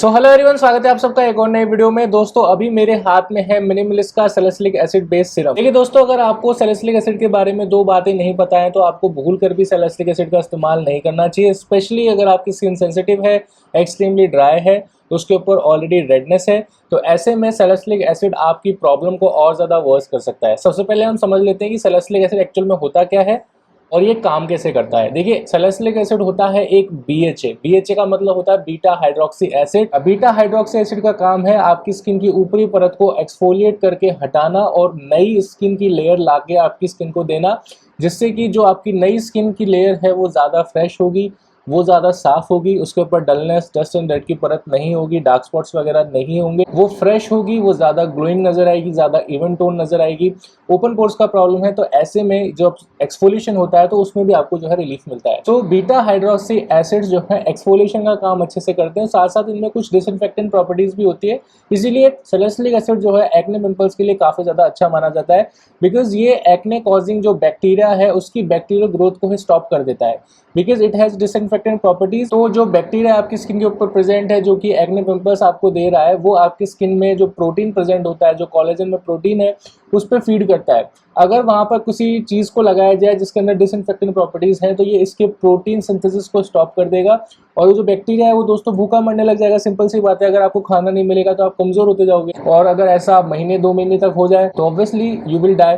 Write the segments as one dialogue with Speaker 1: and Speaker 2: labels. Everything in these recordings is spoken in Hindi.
Speaker 1: सो हेलो एवरीवन, स्वागत है आप सबका एक और नई वीडियो में। दोस्तों अभी मेरे हाथ में है मिनिमलिस्ट का सैलिसिलिक एसिड बेस्ड सिरप। देखिए दोस्तों, अगर आपको सैलिसिलिक एसिड के बारे में दो बातें नहीं पता है तो आपको भूल कर भी सैलिसिलिक एसिड का इस्तेमाल नहीं करना चाहिए। स्पेशली अगर आपकी स्किन सेंसिटिव है, एक्सट्रीमली ड्राई है, तो उसके ऊपर ऑलरेडी रेडनेस है, तो ऐसे में सैलिसिलिक एसिड आपकी प्रॉब्लम को और ज़्यादा वर्स कर सकता है। सबसे पहले हम समझ लेते हैं कि सैलिसिलिक एसिड एक्चुअल में होता क्या है और ये काम कैसे करता है। देखिए, सैलिसिलिक एसिड होता है एक BHA। BHA का मतलब होता है beta hydroxy acid. Beta hydroxy acid का काम है आपकी स्किन की ऊपरी परत को एक्सफोलिएट करके हटाना और नई स्किन की लेयर लाके आपकी स्किन को देना, जिससे कि जो आपकी नई स्किन की लेयर है वो ज़्यादा फ्रेश होगी, वो ज़्यादा साफ होगी, उसके ऊपर डलनेस, डस्ट एंड डर्ट की परत नहीं होगी, डार्क स्पॉट्स वगैरह नहीं होंगे, वो फ्रेश होगी, वो ज़्यादा ग्लोइंग नजर आएगी, ज़्यादा इवन टोन नजर आएगी। ओपन पोर्स का प्रॉब्लम है तो ऐसे में जब एक्सफोलिएशन होता है तो उसमें भी आपको जो है रिलीफ मिलता है। तो बीटा हाइड्रोक्सी एसिड जो है एक्सफोलिएशन का काम अच्छे से करते हैं, साथ साथ इनमें कुछ डिसइंफेक्टेंट प्रॉपर्टीज भी होती है। इसीलिए सैलिसिलिक एसिड जो है एक्ने पिंपल्स के लिए काफ़ी ज़्यादा अच्छा माना जाता है, बिकॉज ये एक्ने कॉजिंग जो बैक्टीरिया है उसकी बैक्टीरियल ग्रोथ को ही स्टॉप कर देता है, because it has disinfectant properties. तो जो बैक्टीरिया आपकी स्किन के ऊपर प्रेजेंट है जो कि एक्ने पिंपल्स आपको दे रहा है, वो आपकी स्किन में जो प्रोटीन प्रेजेंट होता है, जो कोलेजन में प्रोटीन है, उस पर फीड करता है। अगर वहाँ पर किसी चीज़ को लगाया जाए जिसके अंदर डिसइंफेक्टेंट प्रॉपर्टीज हैं तो ये इसके प्रोटीन सिंथेसिस को स्टॉप कर देगा और जो बैक्टीरिया है वो दोस्तों भूखा मरने लग जाएगा। सिंपल सी बात है, अगर आपको खाना नहीं मिलेगा तो आप कमज़ोर होते जाओगे, और अगर ऐसा महीने 2 महीने तक हो जाए तो ऑब्वियसली यू विल डाई।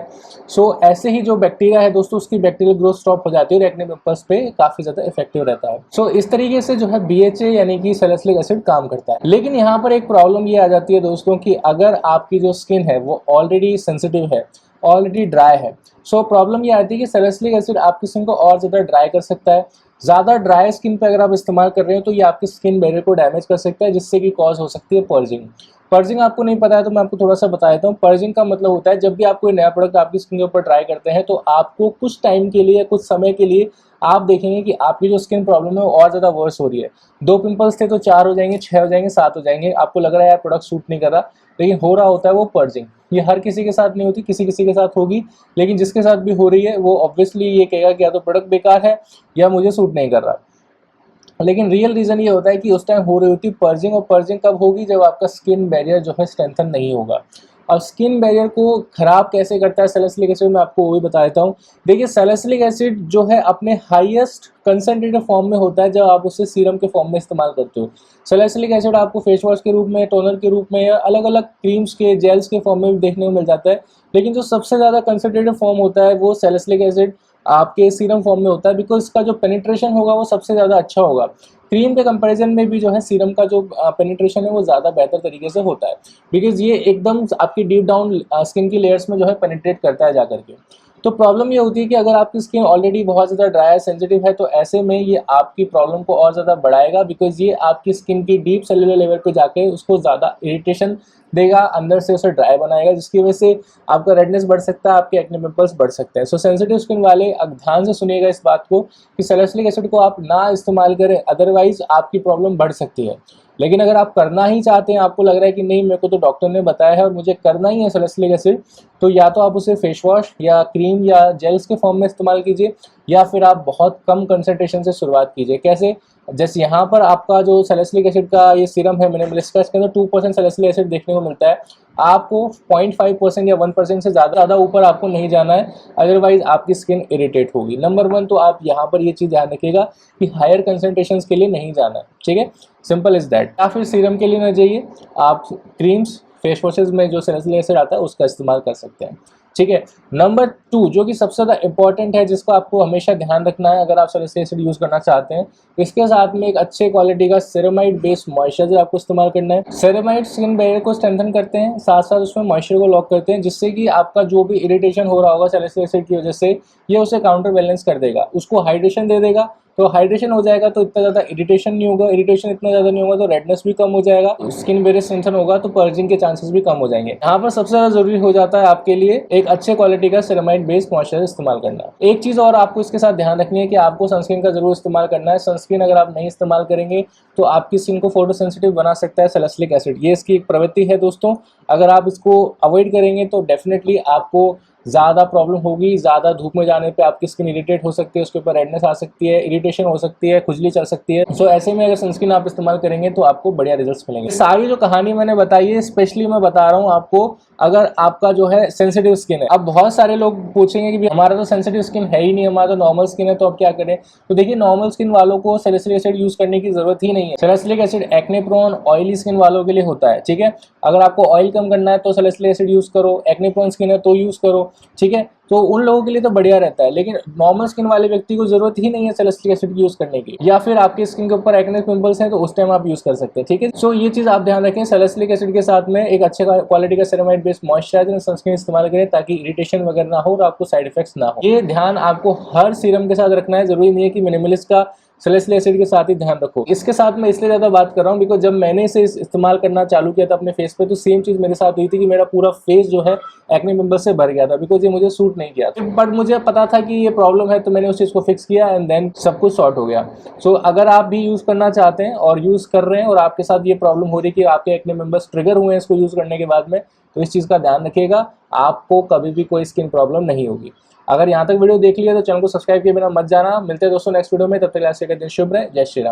Speaker 1: सो ऐसे ही जो बैक्टीरिया है दोस्तों, उसकी बैक्टीरियल ग्रोथ स्टॉप हो जाती है और एक्ने पिंपल्स पे काफ़ी ज़्यादा इफेक्टिव रहता है। सो इस तरीके से जो है BHA यानी कि सैलिसिलिक एसिड काम करता है। लेकिन यहाँ पर एक प्रॉब्लम ये आ जाती है दोस्तों कि अगर आपकी जो स्किन है वो ऑलरेडी सेंसिटिव है, ऑलरेडी ड्राई है, सो प्रॉब्लम ये आती है कि सैलिसिलिक एसिड आपकी स्किन को और ज़्यादा ड्राई कर सकता है। ज़्यादा ड्राई स्किन पे अगर आप इस्तेमाल कर रहे हो तो ये आपकी स्किन बैरियर को डैमेज कर सकता है, जिससे कि कॉज हो सकती है पर्जिंग। पर्जिंग आपको नहीं पता है तो मैं आपको थोड़ा सा बता देता हूँ। पर्जिंग का मतलब होता है जब भी आप कोई नया प्रोडक्ट आपकी स्किन के ऊपर ट्राई करते हैं तो आपको कुछ टाइम के लिए, कुछ समय के लिए आप देखेंगे कि आपकी जो स्किन प्रॉब्लम है वो और ज़्यादा वर्स हो रही है। 2 पिंपल्स थे तो 4 हो जाएंगे, 6 हो जाएंगे, 7 हो जाएंगे। आपको लग रहा है यार प्रोडक्ट सूट नहीं कर रहा, लेकिन हो रहा होता है वो पर्जिंग। ये हर किसी के साथ नहीं होती, किसी किसी के साथ होगी, लेकिन जिसके साथ भी हो रही है वो ऑब्वियसली ये कहेगा कि या तो प्रोडक्ट बेकार है या मुझे सूट नहीं कर रहा। लेकिन रियल रीज़न ये होता है कि उस टाइम हो रही होती पर्जिंग, और पर्जिंग कब होगी? जब आपका स्किन बैरियर जो है स्ट्रेंथन नहीं होगा। अब स्किन बैरियर को खराब कैसे करता है सैलिसिलिक एसिड, मैं आपको वो भी बता देता हूँ। देखिए, सैलिसिलिक एसिड जो है अपने हाईएस्ट कंसनट्रेटेड फॉर्म में होता है जब आप उसे सीरम के फॉर्म में इस्तेमाल करते हो। सैलिसिलिक एसिड आपको फेस वॉश के रूप में, टोनर के रूप में या अलग अलग क्रीम्स के, जेल्स के फॉर्म में भी देखने को मिल जाता है, लेकिन जो सबसे ज़्यादा कंसनट्रेटेड फॉर्म होता है वो सैलिसिलिक एसिड आपके सीरम फॉर्म में होता है, बिकॉज इसका जो पेनिट्रेशन होगा वो सबसे ज़्यादा अच्छा होगा। क्रीम के कंपैरिजन में भी जो है सीरम का जो पेनिट्रेशन है वो ज़्यादा बेहतर तरीके से होता है, बिकॉज ये एकदम आपकी डीप डाउन स्किन की लेयर्स में जो है पेनिट्रेट करता है जा करके। तो प्रॉब्लम ये होती है कि अगर आपकी स्किन ऑलरेडी बहुत ज़्यादा ड्राई है, सेंसिटिव है, तो ऐसे में ये आपकी प्रॉब्लम को और ज़्यादा बढ़ाएगा, बिकॉज ये आपकी स्किन की डीप सेलुलर लेवल पे जाके उसको ज़्यादा इरिटेशन देगा, अंदर से उसे ड्राई बनाएगा, जिसकी वजह से आपका रेडनेस बढ़ सकता है, आपके एक्ने पिंपल्स बढ़ सकते हैं। सो सेंसिटिव स्किन वाले अब ध्यान से सुनिएगा इस बात को कि सैलिसिलिक एसिड को आप ना इस्तेमाल करें, अदरवाइज आपकी प्रॉब्लम बढ़ सकती है। लेकिन अगर आप करना ही चाहते हैं, आपको लग रहा है कि नहीं मेरे को तो डॉक्टर ने बताया है और मुझे करना ही है सैलिसिलिक एसिड, तो या तो आप उसे फेस वॉश या क्रीम या जेल्स के फॉर्म में इस्तेमाल कीजिए, या फिर आप बहुत कम कंसंट्रेशन से शुरुआत कीजिए। कैसे? जैसे यहाँ पर आपका जो सैलिसिलिक एसिड का ये सीरम है मिनिमलिस्ट का, इसके अंदर 2% सैलिसिलिक एसिड देखने को मिलता है। आपको 0.5% या 1% से ज़्यादा ऊपर आपको नहीं जाना है, अदरवाइज आपकी स्किन इरिटेट होगी। नंबर 1 तो आप यहाँ पर ये चीज़ ध्यान रखिएगा कि हायर कंसंट्रेशन के लिए नहीं जाना है, ठीक है? Simple is that. या फिर सीरम के लिए ना जाइए, आप क्रीम्स, फेस वॉशेज में जो सैलिसिलिक एसिड आता है उसका इस्तेमाल कर सकते हैं, ठीक है? नंबर 2 जो कि सबसे ज़्यादा इंपॉर्टेंट है, जिसको आपको हमेशा ध्यान रखना है अगर आप सैलिसिलिक एसिड यूज़ करना चाहते हैं, इसके साथ में एक अच्छे क्वालिटी का सेरेमाइड बेस्ड मॉइस्चराइजर आपको इस्तेमाल करना है। सेरेमाइड स्किन बैरियर को स्ट्रेंथन करते हैं, साथ साथ उसमें मॉइस्चर को लॉक करते हैं, जिससे कि आपका जो भी इरिटेशन हो रहा होगा सैलिसिलिक एसिड की वजह से, ये उसे काउंटर बैलेंस कर देगा, उसको हाइड्रेशन दे देगा। तो हाइड्रेशन हो जाएगा तो इतना ज़्यादा इरिटेशन नहीं होगा, इरिटेशन इतना ज़्यादा नहीं होगा तो रेडनेस भी कम हो जाएगा, स्किन बैरियर स्ट्रेंथन होगा तो पर्जिंग के चांसेस भी कम हो जाएंगे। यहाँ पर सबसे ज़्यादा जरूरी हो जाता है आपके लिए एक अच्छे क्वालिटी का सेरेमाइड बेस्ड मॉइस्चराइजर इस्तेमाल करना। एक चीज़ और आपको इसके साथ ध्यान रखनी है कि आपको सनस्क्रीन का जरूर इस्तेमाल करना है। सनस्क्रीन अगर आप नहीं इस्तेमाल करेंगे तो आपकी स्किन को फोटो सेंसिटिव बना सकता है सैलिसिलिक एसिड। ये इसकी एक प्रवृत्ति है दोस्तों, अगर आप इसको अवॉइड करेंगे तो डेफिनेटली आपको ज़्यादा प्रॉब्लम होगी, ज़्यादा धूप में जाने पे आपकी स्किन इरिटेट हो सकती है, उसके ऊपर रेडनेस आ सकती है, इरिटेशन हो सकती है, खुजली चल सकती है। सो ऐसे में अगर सनस्क्रीन आप इस्तेमाल करेंगे तो आपको बढ़िया रिजल्ट्स मिलेंगे। सारी जो कहानी मैंने बताई है स्पेशली मैं बता रहा हूँ आपको अगर आपका जो है सेंसिटिव स्किन है। अब बहुत सारे लोग पूछेंगे कि हमारा तो सेंसिटिव स्किन है ही नहीं, हमारा तो नॉर्मल स्किन है, तो अब क्या करें। तो देखिए नॉर्मल स्किन वालों को सैलिसिलिक एसिड यूज करने की जरूरत ही नहीं है। Salicylic acid acne prone oily skin वालों के लिए होता है, ठीक है। अगर आपको ऑयल कम करना है तो सैलिसिलिक एसिड यूज करो, एक्ने प्रोन स्किन है तो यूज करो, ठीक है। तो उन लोगों के लिए तो बढ़िया रहता है, लेकिन नॉर्मल स्किन वाले व्यक्ति को जरूरत ही नहीं है सैलिसिलिक एसिड यूज करने की, या फिर आपकी स्किन के ऊपर एक्ने पिंपल्स हैं तो उस टाइम आप यूज कर सकते हैं, ठीक है। सो ये चीज आप ध्यान रखें, सैलिसिलिक एसिड के साथ में एक अच्छे क्वालिटी का सेरामाइड बेस्ड मॉइस्चराइजर सनस्क्रीन इस्तेमाल करें ताकि इरिटेशन वगैरह ना हो और आपको साइड इफेक्ट्स ना हो। ये ध्यान आपको हर सीरम के साथ रखना है, जरूरी नहीं है कि मिनिमलिस्ट का सैलिसिलिक एसिड के साथ ही ध्यान रखो। इसके साथ मैं इसलिए ज़्यादा बात कर रहा हूँ बिकॉज जब मैंने इसे इस्तेमाल करना चालू किया था अपने फेस पे तो सेम चीज़ मेरे साथ हुई थी कि मेरा पूरा फेस जो है एक्ने पिंपल से भर गया था बिकॉज ये मुझे सूट नहीं किया था। बट मुझे पता था कि ये प्रॉब्लम है तो मैंने उस चीज़ को फिक्स किया एंड देन सब कुछ सॉर्ट हो गया। सो अगर आप भी यूज़ करना चाहते हैं और यूज़ कर रहे हैं और आपके साथ ये प्रॉब्लम हो रही है कि आपके एक्ने पिंपल्स ट्रिगर हुए हैं इसको यूज़ करने के बाद में, तो इस चीज़ का ध्यान रखिएगा, आपको कभी भी कोई स्किन प्रॉब्लम नहीं होगी। अगर यहाँ तक वीडियो देख लिया तो चैनल को सब्सक्राइब किए बिना मत जाना। मिलते हैं दोस्तों नेक्स्ट वीडियो में, तब तक के लिए शुभ रहे। जय श्री राम।